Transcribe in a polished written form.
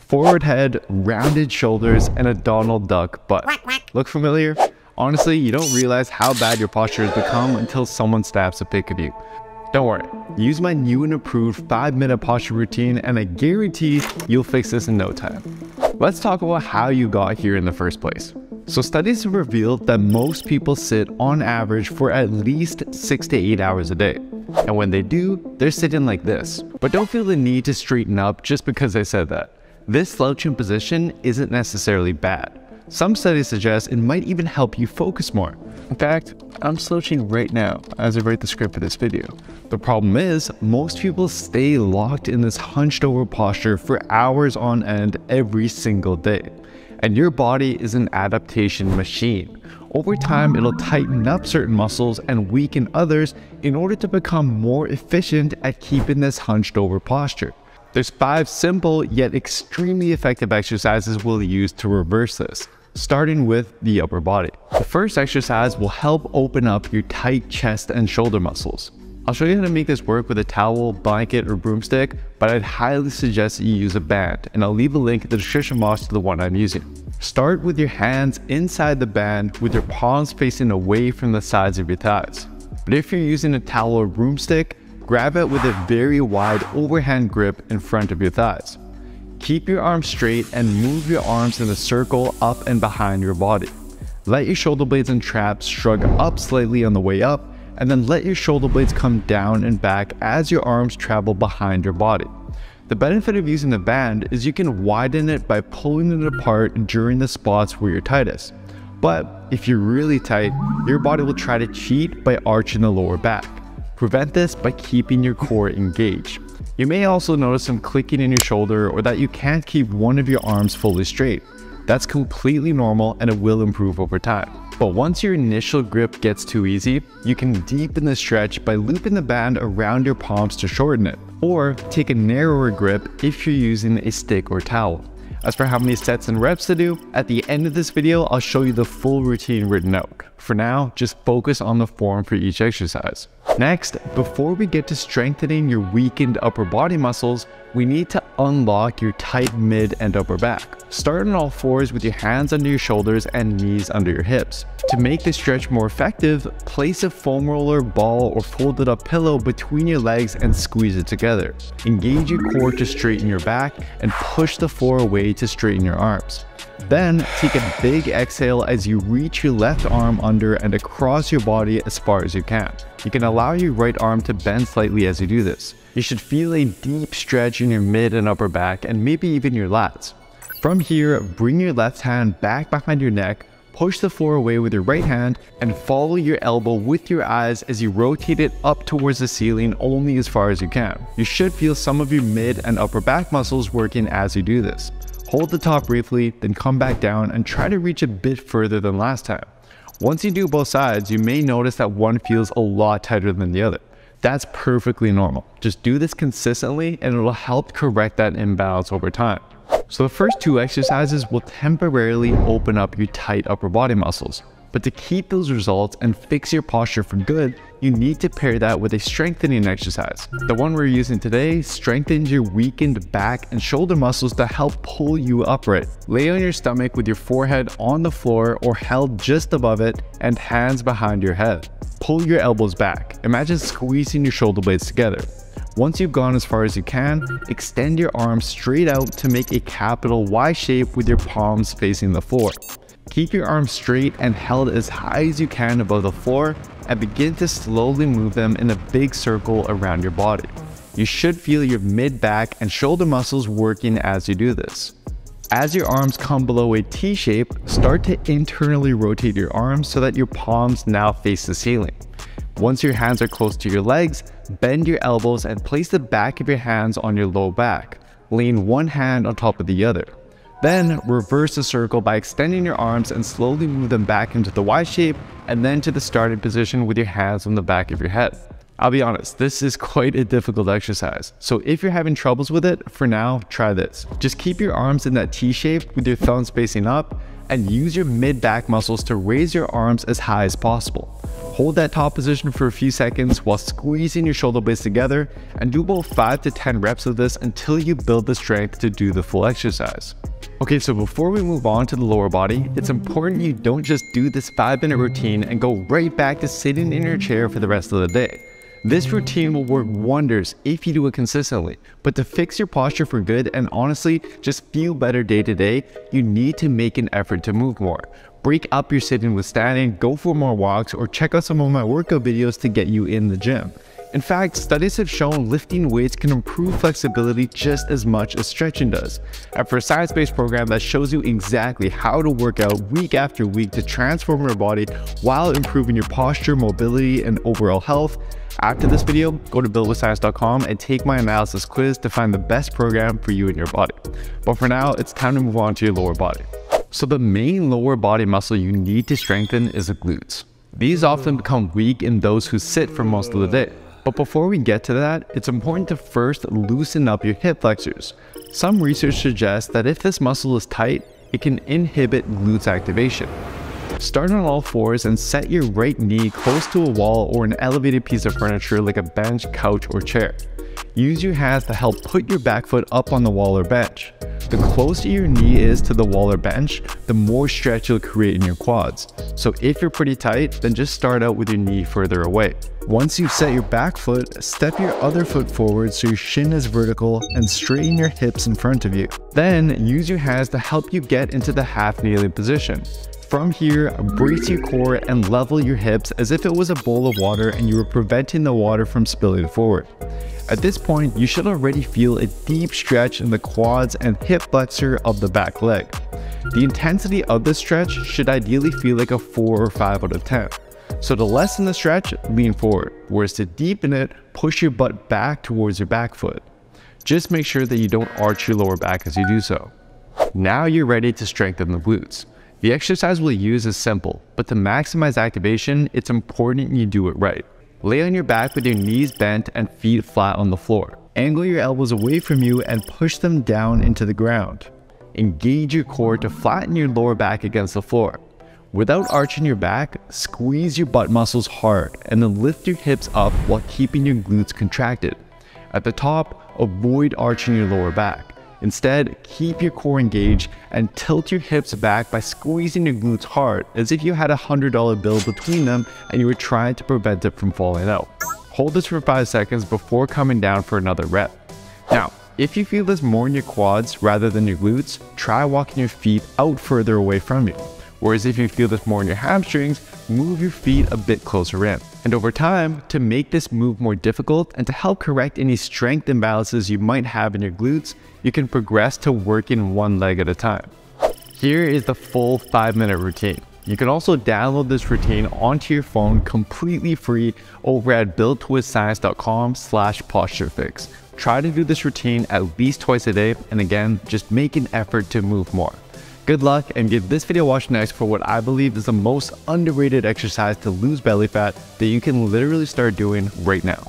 forward head, rounded shoulders, and a Donald Duck butt. Look familiar? Honestly, you don't realize how bad your posture has become until someone snaps a pic of you. Don't worry, use my new and improved 5-minute posture routine and I guarantee you'll fix this in no time. Let's talk about how you got here in the first place. So studies have revealed that most people sit on average for at least 6 to 8 hours a day. And when they do, they're sitting like this. But don't feel the need to straighten up just because I said that. This slouching position isn't necessarily bad. Some studies suggest it might even help you focus more. In fact, I'm slouching right now as I write the script for this video. The problem is, most people stay locked in this hunched over posture for hours on end every single day. And your body is an adaptation machine. Over time, it'll tighten up certain muscles and weaken others in order to become more efficient at keeping this hunched over posture. There's 5 simple yet extremely effective exercises we'll use to reverse this, starting with the upper body. The first exercise will help open up your tight chest and shoulder muscles. I'll show you how to make this work with a towel, blanket, or broomstick, but I'd highly suggest that you use a band, and I'll leave a link in the description box to the one I'm using. Start with your hands inside the band with your palms facing away from the sides of your thighs. But if you're using a towel or broomstick, grab it with a very wide overhand grip in front of your thighs. Keep your arms straight and move your arms in a circle up and behind your body. Let your shoulder blades and traps shrug up slightly on the way up, and then let your shoulder blades come down and back as your arms travel behind your body. The benefit of using the band is you can widen it by pulling it apart during the spots where you're tightest. But if you're really tight, your body will try to cheat by arching the lower back. Prevent this by keeping your core engaged. You may also notice some clicking in your shoulder or that you can't keep one of your arms fully straight. That's completely normal and it will improve over time. But once your initial grip gets too easy, you can deepen the stretch by looping the band around your palms to shorten it, or take a narrower grip if you're using a stick or towel. As for how many sets and reps to do, at the end of this video, I'll show you the full routine written out. For now, just focus on the form for each exercise. Next, before we get to strengthening your weakened upper body muscles, we need to unlock your tight mid and upper back. Start on all fours with your hands under your shoulders and knees under your hips. To make the stretch more effective, place a foam roller, ball, or folded up pillow between your legs and squeeze it together. Engage your core to straighten your back and push the floor away to straighten your arms. Then take a big exhale as you reach your left arm under and across your body as far as you can. You can allow your right arm to bend slightly as you do this. You should feel a deep stretch in your mid and upper back and maybe even your lats. From here, bring your left hand back behind your neck, push the floor away with your right hand, and follow your elbow with your eyes as you rotate it up towards the ceiling only as far as you can. You should feel some of your mid and upper back muscles working as you do this. Hold the top briefly, then come back down and try to reach a bit further than last time. Once you do both sides, you may notice that one feels a lot tighter than the other. That's perfectly normal. Just do this consistently and it'll help correct that imbalance over time. So the first 2 exercises will temporarily open up your tight upper body muscles. But to keep those results and fix your posture for good, you need to pair that with a strengthening exercise. The one we're using today strengthens your weakened back and shoulder muscles to help pull you upright. Lay on your stomach with your forehead on the floor or held just above it and hands behind your head. Pull your elbows back. Imagine squeezing your shoulder blades together. Once you've gone as far as you can, extend your arms straight out to make a capital Y shape with your palms facing the floor. Keep your arms straight and held as high as you can above the floor and begin to slowly move them in a big circle around your body. You should feel your mid back and shoulder muscles working as you do this. As your arms come below a T shape, start to internally rotate your arms so that your palms now face the ceiling. Once your hands are close to your legs, bend your elbows and place the back of your hands on your low back, laying one hand on top of the other. Then reverse the circle by extending your arms and slowly move them back into the Y shape and then to the starting position with your hands on the back of your head. I'll be honest, this is quite a difficult exercise. So if you're having troubles with it, for now, try this. Just keep your arms in that T shape with your thumbs facing up and use your mid-back muscles to raise your arms as high as possible. Hold that top position for a few seconds while squeezing your shoulder blades together and do about 5 to 10 reps of this until you build the strength to do the full exercise. Okay, so before we move on to the lower body, it's important you don't just do this 5-minute routine and go right back to sitting in your chair for the rest of the day. This routine will work wonders if you do it consistently, but to fix your posture for good and honestly just feel better day to day, you need to make an effort to move more. Break up your sitting with standing, go for more walks, or check out some of my workout videos to get you in the gym. In fact, studies have shown lifting weights can improve flexibility just as much as stretching does. And for a science-based program that shows you exactly how to work out week after week to transform your body while improving your posture, mobility, and overall health, after this video, go to buildwithscience.com and take my analysis quiz to find the best program for you and your body. But for now, it's time to move on to your lower body. So the main lower body muscle you need to strengthen is the glutes. These often become weak in those who sit for most of the day. But before we get to that, it's important to first loosen up your hip flexors. Some research suggests that if this muscle is tight, it can inhibit glutes activation. Start on all fours and set your right knee close to a wall or an elevated piece of furniture like a bench, couch, or chair. Use your hands to help put your back foot up on the wall or bench. The closer your knee is to the wall or bench, the more stretch you'll create in your quads. So if you're pretty tight, then just start out with your knee further away. Once you've set your back foot, step your other foot forward so your shin is vertical and straighten your hips in front of you. Then use your hands to help you get into the half kneeling position. From here, brace your core and level your hips as if it was a bowl of water and you were preventing the water from spilling forward. At this point, you should already feel a deep stretch in the quads and hip flexor of the back leg. The intensity of the stretch should ideally feel like a 4 or 5 out of 10. So to lessen the stretch, lean forward, whereas to deepen it, push your butt back towards your back foot. Just make sure that you don't arch your lower back as you do so. Now you're ready to strengthen the glutes. The exercise we'll use is simple, but to maximize activation, it's important you do it right. Lay on your back with your knees bent and feet flat on the floor. Angle your elbows away from you and push them down into the ground. Engage your core to flatten your lower back against the floor. Without arching your back, squeeze your butt muscles hard and then lift your hips up while keeping your glutes contracted. At the top, avoid arching your lower back. Instead, keep your core engaged and tilt your hips back by squeezing your glutes hard as if you had a $100 bill between them and you were trying to prevent it from falling out. Hold this for 5 seconds before coming down for another rep. Now, if you feel this more in your quads rather than your glutes, try walking your feet out further away from you. Whereas if you feel this more in your hamstrings, move your feet a bit closer in. And over time, to make this move more difficult and to help correct any strength imbalances you might have in your glutes, you can progress to working one leg at a time. Here is the full 5-minute routine. You can also download this routine onto your phone completely free over at buildwithscience.com/posturefix. Try to do this routine at least twice a day, and again, just make an effort to move more. Good luck, and give this video a watch next for what I believe is the most underrated exercise to lose belly fat that you can literally start doing right now.